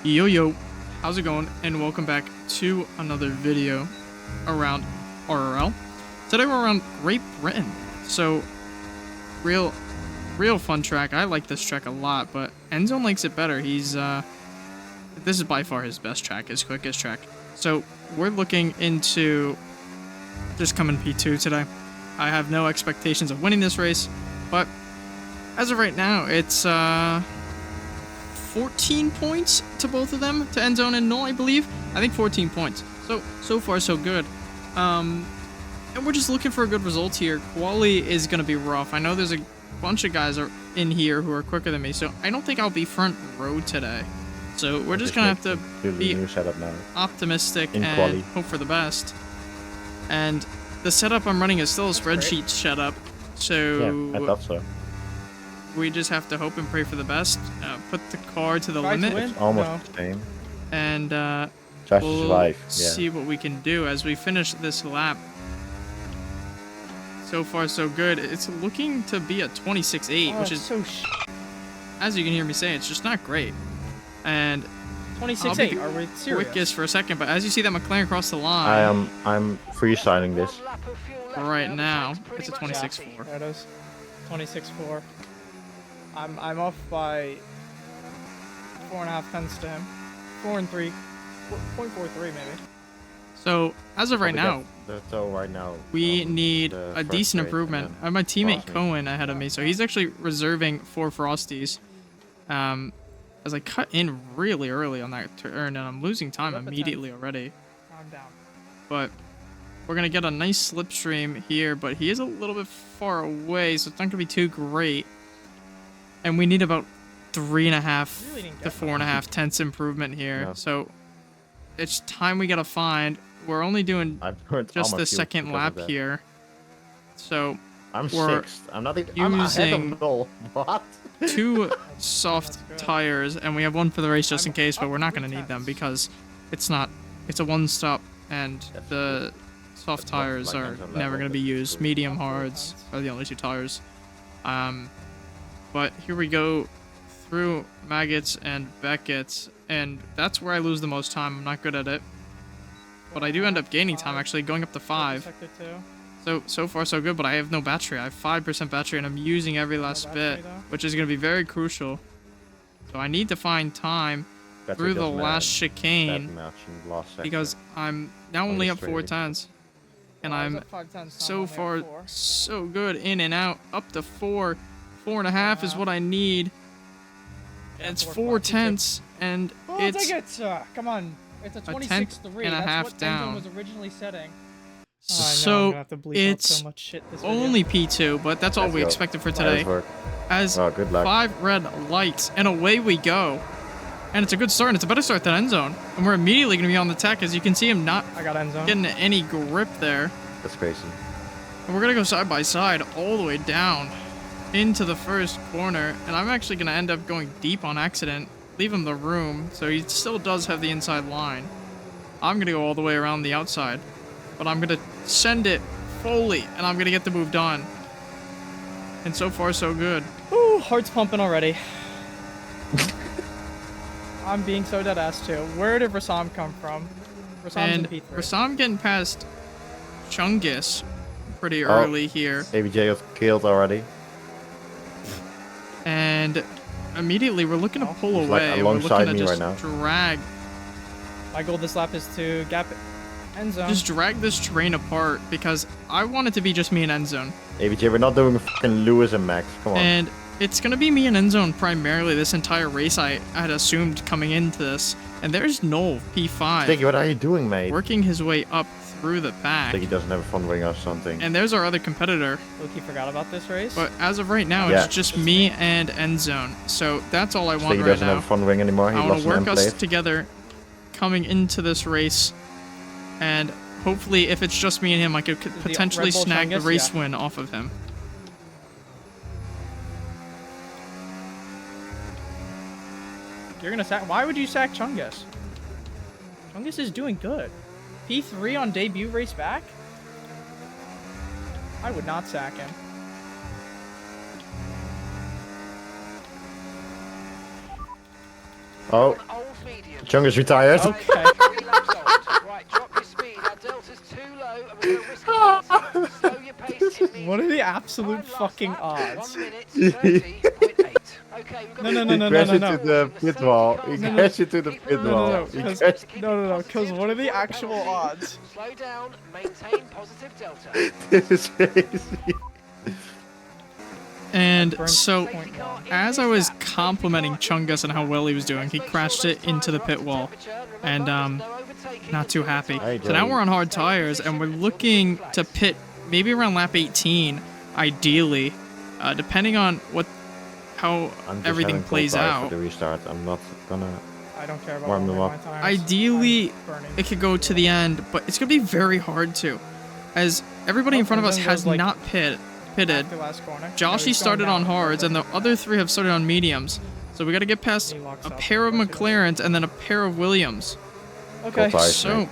Yo, how's it going? And welcome back to another video around RRL. Today we're around Great Britain. So, real fun track. I like this track a lot, but Endzone likes it better. He's, this is by far his best track, his quickest track. So, we're looking into just coming P2 today. I have no expectations of winning this race, but as of right now, it's, 14 points to both of them, to Endzone and Null, I believe. I think 14 points. So far, so good. And we're just looking for a good result here. Quali is going to be rough. I know there's a bunch of guys are in here who are quicker than me, so I don't think I'll be front row today. So we're just going to have to be optimistic and quali. Hope for the best. And the setup I'm running is still a spreadsheet setup. So yeah, I thought so. We just have to hope and pray for the best. Put the car to the limit. It's almost the same. And we'll see what we can do as we finish this lap. So far, so good. It's looking to be a 26.8, which is so as you can hear me say, it's just not great. And 26.8. Are we serious? Quickest for a second, but as you see that McLaren across the line, I'm freestyling this right now. It's a 26.4. There it is. 26.4. I'm off by 4.5 tenths to him. 4 and 3. 0.43 maybe. So as of right now, we need a decent improvement. I have my teammate Cohen ahead of me, so he's actually reserving 4 Frosties. As I cut in really early on that turn, and I'm losing time immediately already. I'm down. But we're gonna get a nice slipstream here, but he is a little bit far away, so it's not gonna be too great. And we need about 3.5 to 4.5 tenths improvement here. No. So it's time we gotta find. We're only doing just the second lap here. So I'm we're 6th. I'm not even using what? 2 soft tires, and we have 1 for the race just in case, but we're not gonna need them because it's a one-stop, and the soft tires are never gonna be used. Medium hards are the only 2 tires. But here we go through Maggots and Beckett's, and that's where I lose the most time. I'm not good at it. But I do end up gaining time, actually, going up to 5. So far, so good, but I have no battery. I have 5% battery, and I'm using every last bit, which is going to be very crucial. So I need to find time through the last chicane, because I'm now only up 4 tenths. And I'm so far so good, in and out, up to 4. 4.5 is what I need. And it's 4 tenths, and it's come on. It's a 26.3. That's what down. was originally setting. So it's only P2, but that's all we expected for today. As good luck. 5 red lights, and away we go. And it's a good start, and it's a better start than Endzone. And we're immediately going to be on the tech, as you can see him not getting any grip there. That's crazy. And we're going to go side by side all the way down into the first corner, and I'm actually going to end up going deep on accident, leave him the room, so he still does have the inside line. I'm going to go all the way around the outside, but I'm going to send it fully, and I'm going to get the move done. And so far, so good. Ooh, heart's pumping already. I'm being so dead ass too. Where did Rassam come from? Rassam's in P3. Rassam getting past Chungus pretty early here. ABJ was killed already. And immediately we're looking to pull away. We're looking to just drag. My goal this lap is to gap Endzone. Just drag this train apart, because I want it to be just me and Endzone. ABJ, we're not doing fucking Lewis and Max. Come on. And it's gonna be me and Endzone primarily this entire race. I had assumed coming into this. And there's Noel, P5. Sticky, what are you doing, mate? Working his way up through the back. Sticky doesn't have a fun wing or something. And there's our other competitor. Loki forgot about this race. But as of right now, it's just me and Endzone. So that's all I want right now. Sticky doesn't have a fun wing anymore. I want to work us together coming into this race. And hopefully, if it's just me and him, I could potentially snag the race win off of him. You're gonna sack. Why would you sack Chungus? Chungus is doing good. P3 on debut race back? I would not sack him. Oh. Chungus retired. Okay. Right, drop your speed. Our delta's too low, and we're going to risk it. Slow your pace immediately. What are the absolute Time last fucking lap, odds? 1 minute 30.8. Okay, we've got No, He crashed into the pit wall. He crashed into the pit wall. No, He because crashed. because what are the actual odds? Slow down, maintain positive delta. This is crazy. And Burnt so, point one. as I was complimenting Chungus and how well he was doing, he crashed it into the pit wall. And, not too happy. Hey, So now Joey. we're on hard tires, and we're looking to pit maybe around lap 18, ideally, depending on how I'm just everything having cold plays tires out. for the restart. I'm not gonna. I don't care about Warm them warming up. my tires. Ideally, I'm burning. it could go to the end, but it's going to be very hard to, as everybody in front of us Sometimes has those, like, not pitted. After last corner. Joshy He's going started on down. hards, and the other three have started on mediums. So we got to get past He locks a up. pair of McLarens and then a pair of Williams. Okay. Cold tires. So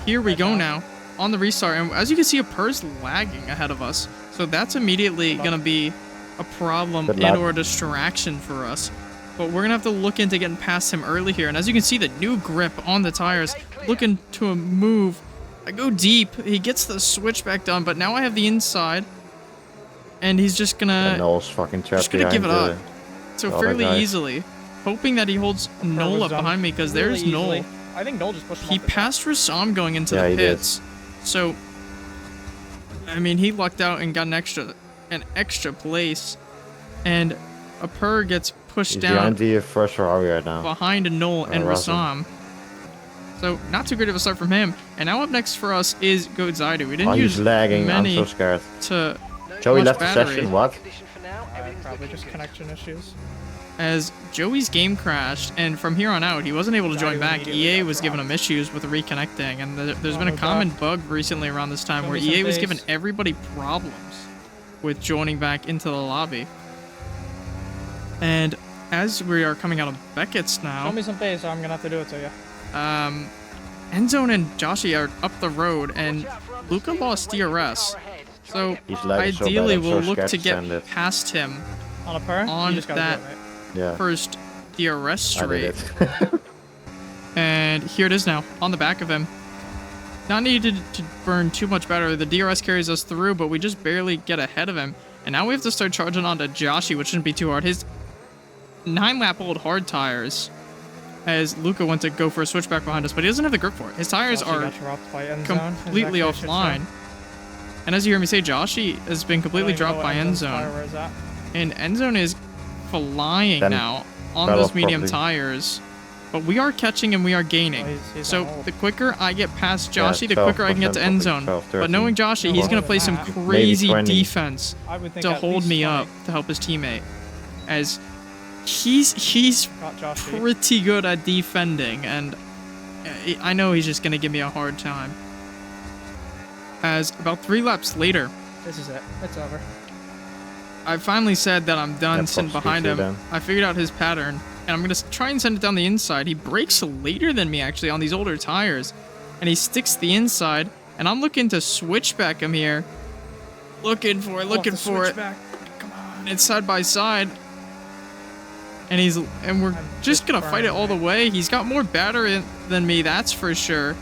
here we go now on the restart, and as you can see, a Purr's lagging ahead of us. So that's immediately going to be a problem Good and luck. or a distraction for us. But we're going to have to look into getting past him early here. And as you can see, the new grip on the tires, looking to move. I go deep. He gets the switchback done, but now I have the inside. And he's just And gonna Noel's fucking trapped just gonna give behind it up. So the other fairly guys. easily, hoping that he holds Noel was up done behind me, because really there's easily. Noel. I think Noel just pushed him He off the top. passed Rassam going into Yeah, the he did. pits. So, I mean, he lucked out and got an extra place, and a Purr gets pushed He's down behind the first Ferrari right now. behind Noel and Rassam. Rassam. So not too great of a start from him. And now up next for us is Godzaidu. We didn't Oh, use he's lagging. I'm many so scared. to Joey much left the battery. session. What? Condition for now, everything's Probably looking just good. connection issues. as Joey's game crashed, and from here on out, he wasn't able to join back. EA was giving him issues with reconnecting, and there's been a common bug recently around this time Show where me some EA was base. giving everybody problems with joining back into the lobby. And as we are coming out of Beckett's Show now, me some pace, or I'm gonna have to do it to you. Endzone and Joshi are up the road, and Luca lost DRS. So He's lagging so bad, ideally, I'm so we'll look scared to to get send it. past him On a per? On You just gotta that- do it, mate. Yeah. first DRS I straight. did it. And here it is now, on the back of him. Not needed to burn too much battery. The DRS carries us through, but we just barely get ahead of him. And now we have to start charging onto Joshi, which shouldn't be too hard. His 9-lap-old hard tires, as Luca went to go for a switchback behind us, but he doesn't have the grip for it. His tires Joshi are got dropped by Endzone. completely It's actually a offline. shit And as you hear me say, Joshi has been show. completely I don't even dropped know by what Endzone's tire Endzone. wear is at. And Endzone is flying Then now on fell those off medium properly. tars. But we are catching and we are gaining. Oh, he's So on hold. the quicker I get past Yeah, Joshi, the quicker I can get to 12%, end probably zone. 12, But 13. knowing Joshi, he's More going to than play some that. crazy 20. defense I would think to at hold least me 20. up to help his teammate. As he's Got Joshi. pretty good at defending, and I know he's just going to give me a hard time. As about 3 laps later, This is it. It's over. I finally said that I'm done Yeah, sitting props behind to you him. then. I figured out his pattern, and I'm going to try and send it down the inside. He brakes later than me, actually, on these older tires, and he sticks the inside, and I'm looking to switch back him here. Looking for it. Come on. And it's side by side. And we're I'm just just going to fight it burning all the it. way. He's got more battery than me, that's for sure.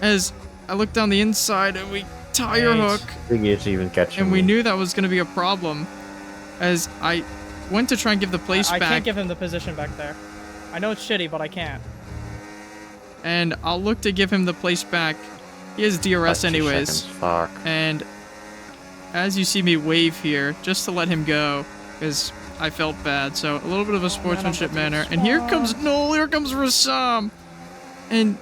As I look down the inside, and we tire Nice. hook. I think he's even catching And we me. knew that was going to be a problem, as I went to try and give the place I back, can't give him the position back there. I know it's shitty, but I can't. and I'll look to give him the place back. He has DRS Like 2 anyways, seconds, Fuck. and as you see me wave here, just to let him go, because I felt bad, so a little bit of a sportsmanship man, I'm manner. about to And here swap. comes Noel, here comes Rassam, and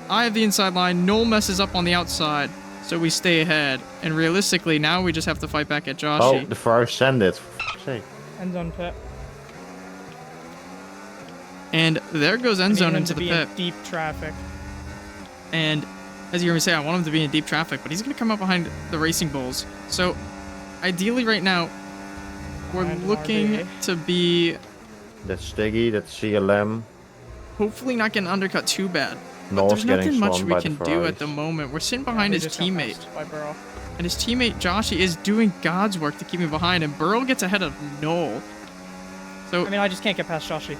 I have the inside line. Noel messes up on the outside, so we stay ahead. And realistically, now we just have to fight back at Oh, Joshi. the Ferrari send it. For fuck's sake. Endzone pit. And there goes I need Endzone him into to the be pit. in deep traffic. And as you hear me say, I want him to be in deep traffic, but he's going to come up behind the Racing Bulls. So ideally right now, we're Behind looking RB. to be That's Stiggy, that's CLM. hopefully not getting undercut too bad. But Noel's there's getting nothing much swarmed we by the can do at the Ferraris. moment. We're sitting behind He his just got teammate. passed by Burrow. And his teammate Joshi is doing God's work to keep me behind, and Burrow gets ahead of Noel. So I mean, I just can't get past Joshi.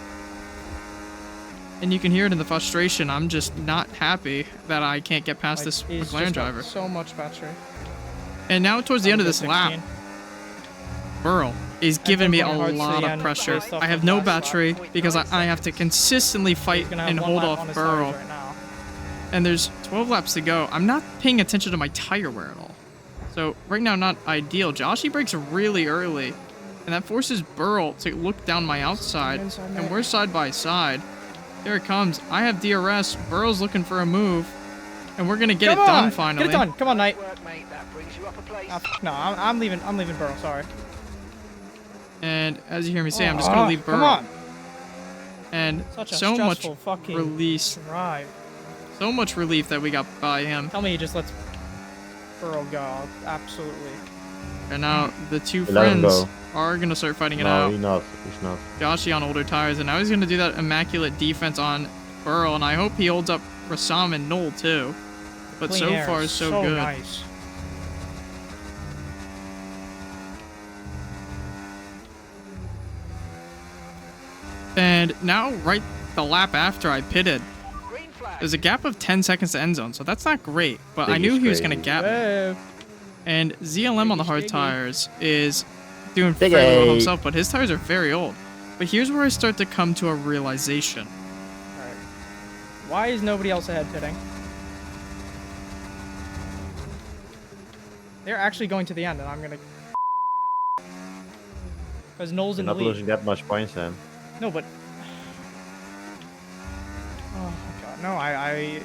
And you can hear it in the frustration. I'm just not happy that I can't get past this He's McLaren just got driver. so much battery. And now towards the end of this lap, Burl is giving me a going hard to lot the of end pressure. based off I have of no last lap. battery because I have to consistently fight He's gonna have and one hold lap on off his Burl. tires right now. And there's 12 laps to go. I'm not paying attention to my tire wear at all. So right now, not ideal. Joshy brakes really early, and that forces Burl to look down my outside, and we're side by side. There it comes. I have DRS. Burl's looking for a move, and we're gonna get Come it done on! finally. Get it done. Come on, Knight. Work, mate. That brings you up a place. No, I'm leaving. I'm leaving Burrow. Sorry. And as you hear me say, I'm just gonna leave Burl. Come on. And Such a so much stressful fucking release, drive. so much relief that we got by him. Tell me he just lets Burrow go. Absolutely. And now the two Let him friends go. are gonna start fighting it No, out. he's not. He's not. Joshy on older tires, and now he's gonna do that immaculate defense on Burl, and I hope he holds up Rassam and Noel too. But Clean so air far, is so good. Nice. And now, right the lap after I pitted, Green flag. there's a gap of 10 seconds to end zone, so that's not great. But I Biggie knew he was gonna straight. gap me. Whoa. And ZLM on the hard Biggie. tires is doing Biggie. fairly well himself, but his tires are very old. But here's where I start to come to a realization. Alright. Why is nobody else ahead pitting? They're actually going to the end, and I'm gonna. Because Noel's You're in the not lead. losing that much points then. No, but. Oh my god, no!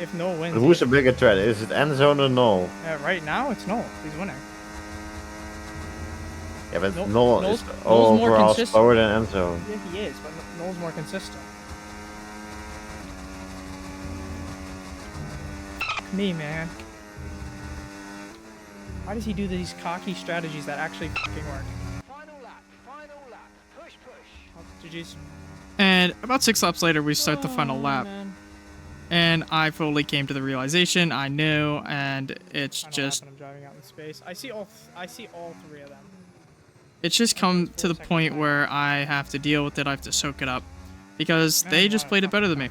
If Noel wins, But who's the bigger threat? Is it end zone or Null? right now it's Noel. He's winning. Yeah, but Null- Null Null's- is Null's more overall consistent. slower than end zone. Yeah, he is, but Noel's more consistent. Fuck me, man. Why does he do these cocky strategies that actually fucking work? Final lap. Final lap. Push, push. Oh, GG's. And about 6 laps later, we start the Oh, final lap. man. And I fully came to the realization. I knew, and it's Final just lap and I'm driving out in space. I see all three of them. it's just come to the point where I have to deal with it. I have to soak it up because they just played it better than me.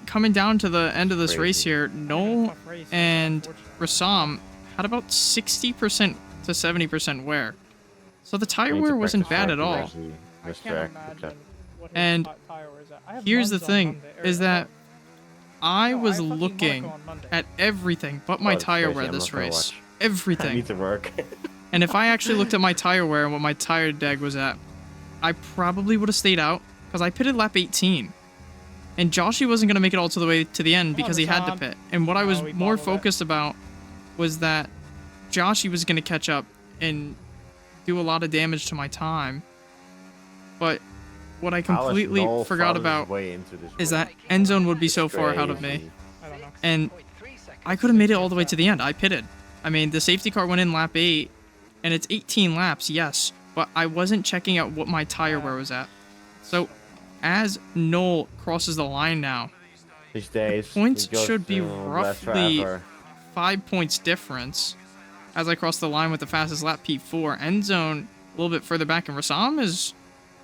Coming down to the end of this race here, Noel and Rassam had about 60% to 70% wear. So the tire wear wasn't bad at all. I can't imagine what his And tire wear is at. I have here's the Munz on thing, Monday, or is that I no, was have fucking looking Monaco on Monday. at everything but my Oh, it's tire crazy, wear I'm this not gonna race. watch. I Everything. need to work. And if I actually looked at my tire wear and what my tire deg was at, I probably would have stayed out because I pitted lap 18. And Joshy wasn't going to make it all to the way to the end Come on, because he had to Rassam. pit. And what I was Oh, he more bobbled it. focused about was that Joshy was going to catch up and do a lot of damage to my time. But what I completely forgot about is that end zone would be so far ahead of me. I don't know. And 0.3 seconds. I could have made it all the way to the end. I pitted. I mean, the safety car went in lap 8, and it's 18 laps, yes, but I wasn't checking out what my tire wear was at. So, as Noel crosses the line now, These days, points it goes should be to less roughly forever. 5 points difference as I cross the line with the fastest lap P4. End zone a little bit further back, and Rassam is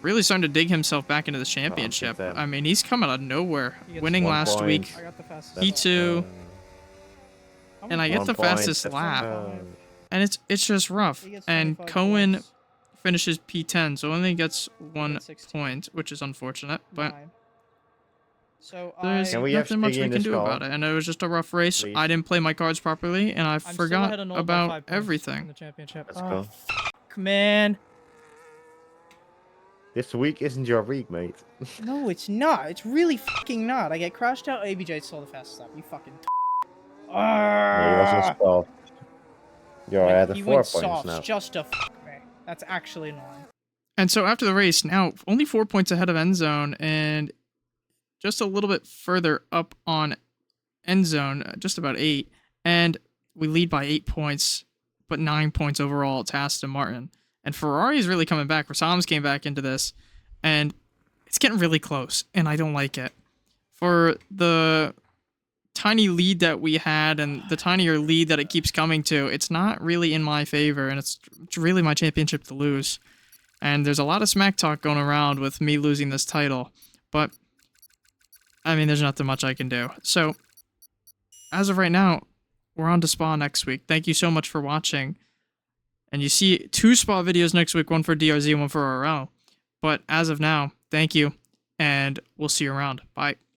really starting to dig himself back into the championship. that. I mean, he's come out of nowhere, He gets winning 1 last point. week, I got the fastest. P2, How and many I get points? the 1 point, fastest that's, lap. uh, And it's just rough. He gets And 25 Cohen points. finishes P10, so only gets 1 gets 16. point, which is unfortunate. But 9. So there's Can we have nothing much Spiggy we in can this do call? about it. And it was just a rough race. Please. I didn't play my cards properly, and I I'm still forgot ahead of Noel by about 5 points in everything. the championship. Let's Oh, go. fuck, man. This week isn't your week, mate. No, it's not. It's really fucking not. I get crashed out. ABJ stole the fastest lap. You fucking. Yeah, you also stalled. You're at the he 4 went points soft now. just to fuck me. That's actually annoying. And so after the race, now only 4 points ahead of end zone, and just a little bit further up on end zone, just about 8. And we lead by 8 points, but 9 points overall to Aston Martin. And Ferrari's really coming back. Rassam's came back into this, and it's getting really close, and I don't like it. For the tiny lead that we had and the tinier lead that it keeps coming to, it's not really in my favor, and it's really my championship to lose. And there's a lot of smack talk going around with me losing this title, but I mean, there's nothing much I can do. So, as of right now, we're on to Spa next week. Thank you so much for watching. And you see 2 Spa videos next week, one for DRZ and one for RRL. But as of now, thank you, and we'll see you around. Bye.